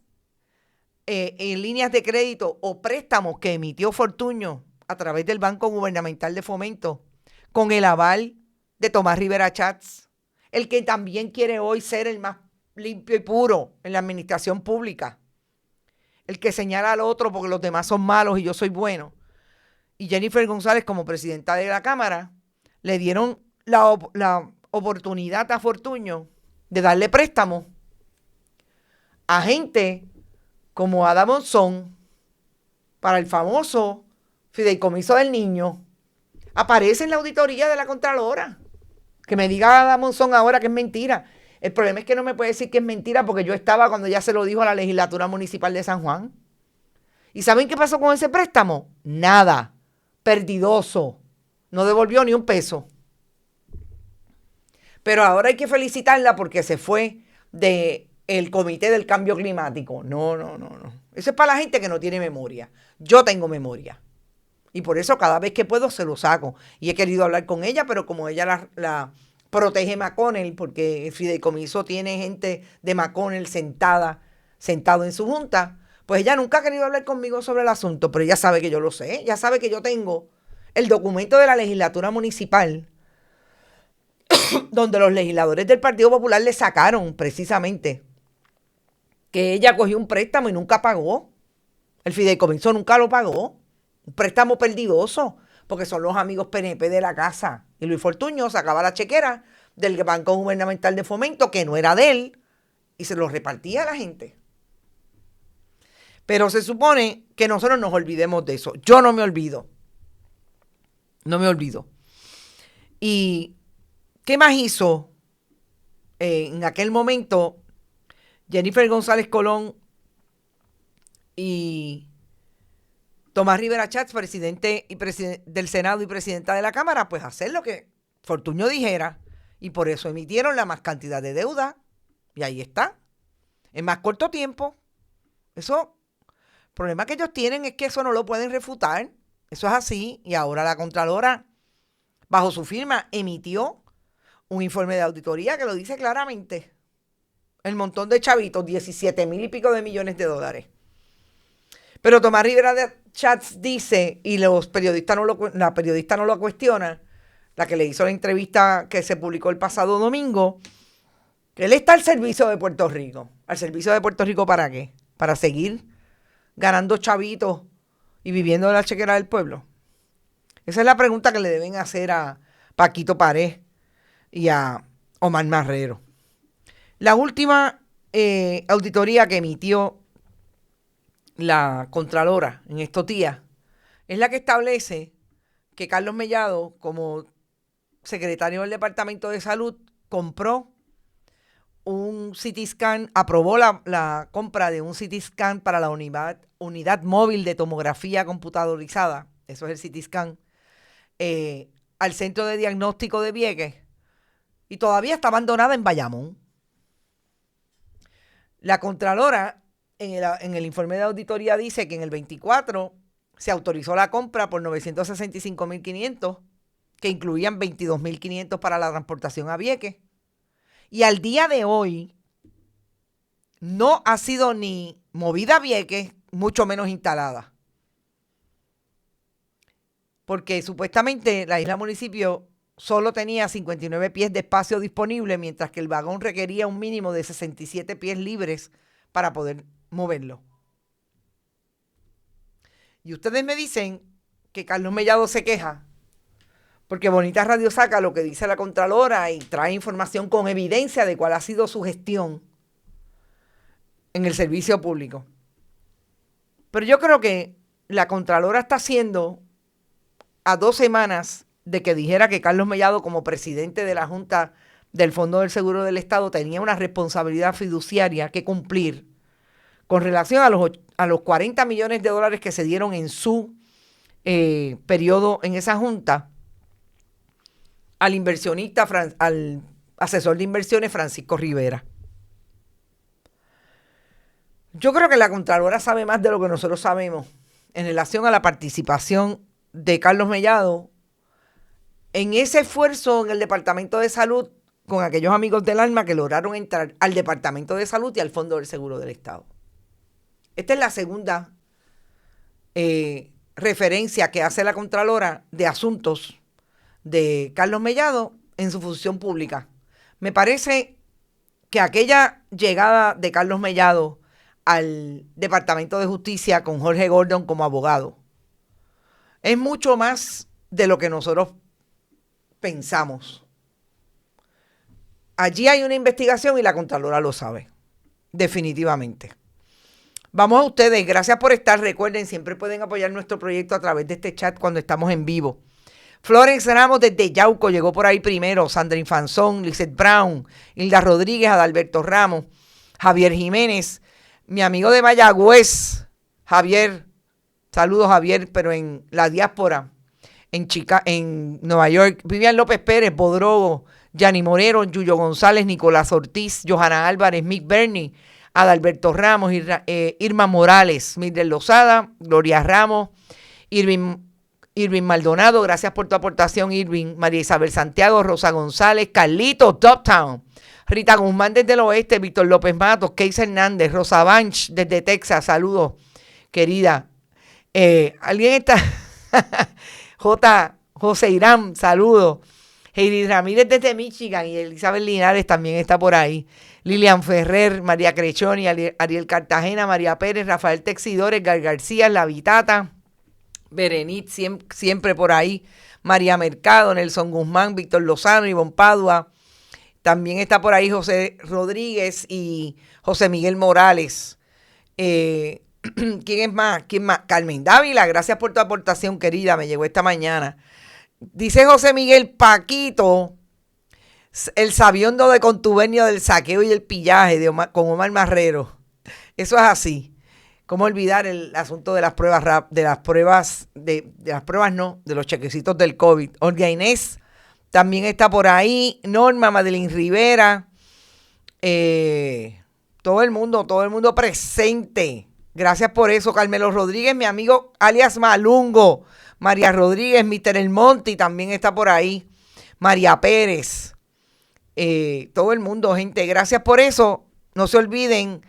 líneas de crédito o préstamos que emitió Fortuño a través del Banco Gubernamental de Fomento, con el aval de Tomás Rivera Chats, el que también quiere hoy ser el más limpio y puro en la administración pública, el que señala al otro porque los demás son malos y yo soy bueno, y Jennifer González como presidenta de la Cámara, le dieron la oportunidad a Fortuño de darle préstamo a gente como Ada Monzón para el famoso fideicomiso del niño. Aparece en la auditoría de la Contralora. Que me diga Ada Monzón ahora que es mentira. El problema es que no me puede decir que es mentira porque yo estaba cuando ya se lo dijo a la legislatura municipal de San Juan. ¿Y saben qué pasó con ese préstamo? Nada. Perdidoso. No devolvió ni un peso. Pero ahora hay que felicitarla porque se fue del Comité del Cambio Climático. No. Eso es para la gente que no tiene memoria. Yo tengo memoria. Y por eso cada vez que puedo se lo saco. Y he querido hablar con ella, pero como ella la protege McConnell, porque el fideicomiso tiene gente de McConnell sentado en su junta, pues ella nunca ha querido hablar conmigo sobre el asunto, pero ella sabe que yo lo sé. Ella sabe que yo tengo el documento de la legislatura municipal donde los legisladores del Partido Popular le sacaron precisamente que ella cogió un préstamo y nunca pagó. El fideicomiso nunca lo pagó. Un préstamo perdidoso, porque son los amigos PNP de la casa. Y Luis Fortuño sacaba la chequera del Banco Gubernamental de Fomento, que no era de él, y se lo repartía a la gente. Pero se supone que nosotros nos olvidemos de eso. Yo no me olvido. No me olvido. ¿Y qué más hizo en aquel momento Jennifer González Colón y Tomás Rivera Chats, presidente del Senado y presidenta de la Cámara? Pues hacer lo que Fortuño dijera. Y por eso emitieron la más cantidad de deuda. Y ahí está. En más corto tiempo. Eso, el problema que ellos tienen es que eso no lo pueden refutar. Eso es así. Y ahora la Contralora, bajo su firma, emitió un informe de auditoría que lo dice claramente. El montón de chavitos, 17,000 y pico de millones de dólares. Pero Tomás Rivera Chats dice, y la periodista no lo cuestiona, la que le hizo la entrevista que se publicó el pasado domingo, que él está al servicio de Puerto Rico. ¿Al servicio de Puerto Rico para qué? ¿Para seguir ganando chavitos y viviendo de la chequera del pueblo? Esa es la pregunta que le deben hacer a Paquito Pared y a Omar Marrero. La última auditoría que emitió la Contralora en estos días es la que establece que Carlos Mellado, como secretario del Departamento de Salud, compró un CT scan, aprobó la compra de un CT scan para la unidad móvil de tomografía computadorizada, eso es el CT scan, al Centro de Diagnóstico de Vieques, y todavía está abandonada en Bayamón. La Contralora en el informe de auditoría dice que en el 24 se autorizó la compra por $965,500, que incluían $22,500 para la transportación a Vieques. Y al día de hoy no ha sido ni movida a Vieques, mucho menos instalada. Porque supuestamente la isla municipio solo tenía 59 pies de espacio disponible, mientras que el vagón requería un mínimo de 67 pies libres para poder moverlo. Y ustedes me dicen que Carlos Mellado se queja porque Bonita Radio saca lo que dice la Contralora y trae información con evidencia de cuál ha sido su gestión en el servicio público. Pero yo creo que la Contralora está haciendo, a 2 semanas de que dijera que Carlos Mellado, como presidente de la Junta del Fondo del Seguro del Estado, tenía una responsabilidad fiduciaria que cumplir con relación a los 40 millones de dólares que se dieron en su periodo en esa Junta, al inversionista, al asesor de inversiones Francisco Rivera. Yo creo que la Contralora sabe más de lo que nosotros sabemos en relación a la participación de Carlos Mellado en ese esfuerzo en el Departamento de Salud con aquellos amigos del alma que lograron entrar al Departamento de Salud y al Fondo del Seguro del Estado. Esta es la segunda referencia que hace la Contralora de asuntos de Carlos Mellado en su función pública. Me parece que aquella llegada de Carlos Mellado al Departamento de Justicia con Jorge Gordon como abogado es mucho más de lo que nosotros pensamos. Allí hay una investigación y la Contralora lo sabe, definitivamente. Vamos a ustedes, gracias por estar. Recuerden, siempre pueden apoyar nuestro proyecto a través de este chat cuando estamos en vivo. Florence Ramos desde Yauco llegó por ahí primero. Sandra Infanzón, Lizeth Brown, Hilda Rodríguez, Adalberto Ramos, Javier Jiménez, mi amigo de Mayagüez, Javier. Saludos, Javier, pero en la diáspora, en Nueva York. Vivian López Pérez, Bodrogo, Yanni Morero, Yuyo González, Nicolás Ortiz, Johanna Álvarez, Mick Bernie, Adalberto Ramos, Irma Morales, Mildred Lozada, Gloria Ramos, Irving Maldonado, gracias por tu aportación, Irving, María Isabel Santiago, Rosa González, Carlito, Dogtown, Rita Guzmán desde el oeste, Víctor López Matos, Keis Hernández, Rosa Banch desde Texas, saludos, querida. ¿Alguien está? José Irán, saludos. Heidi Ramírez desde Michigan y Elizabeth Linares también está por ahí. Lilian Ferrer, María Crechoni, Ariel Cartagena, María Pérez, Rafael Texidores, Gal García, La Vitata, Berenit siempre por ahí, María Mercado, Nelson Guzmán, Víctor Lozano, Ivonne Padua. También está por ahí José Rodríguez y José Miguel Morales. ¿Quién es más? ¿Quién más? Carmen Dávila, gracias por tu aportación, querida. Me llegó esta mañana. Dice José Miguel, Paquito, el sabiondo de contubernio del saqueo y el pillaje con Omar Marrero. Eso es así. ¿Cómo olvidar el asunto de las pruebas de los chequecitos del COVID? Olga Inés también está por ahí. Norma, Madeline Rivera. Todo el mundo presente. Gracias por eso. Carmelo Rodríguez, mi amigo alias Malungo. María Rodríguez, Mr. El Monti también está por ahí. María Pérez. Todo el mundo, gente. Gracias por eso. No se olviden.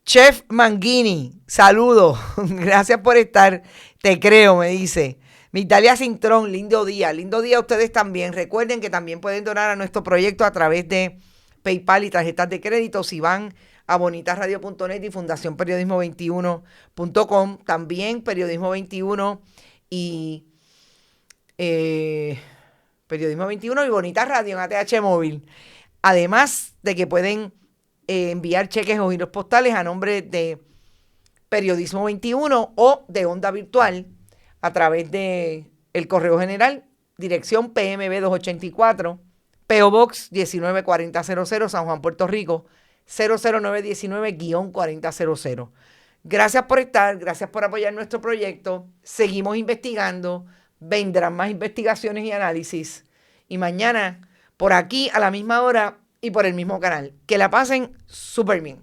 Chef Manguini, saludos. Gracias por estar. Te creo, me dice. Migdalia Cintrón, lindo día. Lindo día a ustedes también. Recuerden que también pueden donar a nuestro proyecto a través de PayPal y tarjetas de crédito si van a bonitasradio.net y fundacionperiodismo21.com. También Periodismo 21 y Periodismo 21 y Bonitas Radio en ATH Móvil. Además de que pueden enviar cheques o giros postales a nombre de Periodismo 21 o de Onda Virtual a través de el correo general, dirección PMB 284, P.O. Box 194000, San Juan, Puerto Rico, 00919-4000. Gracias por estar, gracias por apoyar nuestro proyecto. Seguimos investigando, vendrán más investigaciones y análisis. Y mañana, por aquí, a la misma hora y por el mismo canal. Que la pasen súper bien.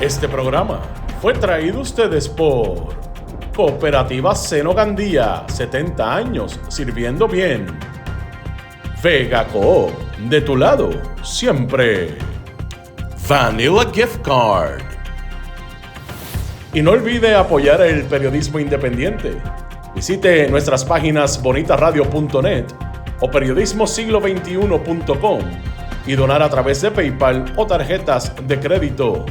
Este programa fue traído a ustedes por Cooperativa Seno Gandía, 70 años sirviendo bien. Vega Coop, de tu lado, siempre. Vanilla Gift Card. Y no olvide apoyar el periodismo independiente. Visite nuestras páginas bonitasradio.net o periodismosiglo21.com y donar a través de PayPal o tarjetas de crédito.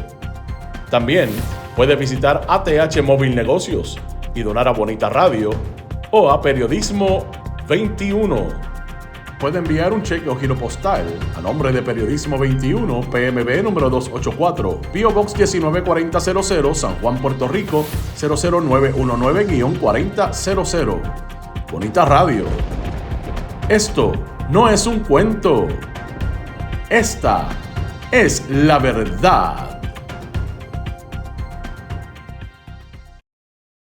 También puede visitar ATH Móvil Negocios y donar a Bonita Radio o a Periodismo 21. Puede enviar un cheque o giro postal a nombre de Periodismo 21, PMB número 284, P.O. Box 194000, San Juan, Puerto Rico, 00919-4000. Bonita Radio. Esto no es un cuento. Esta es la verdad.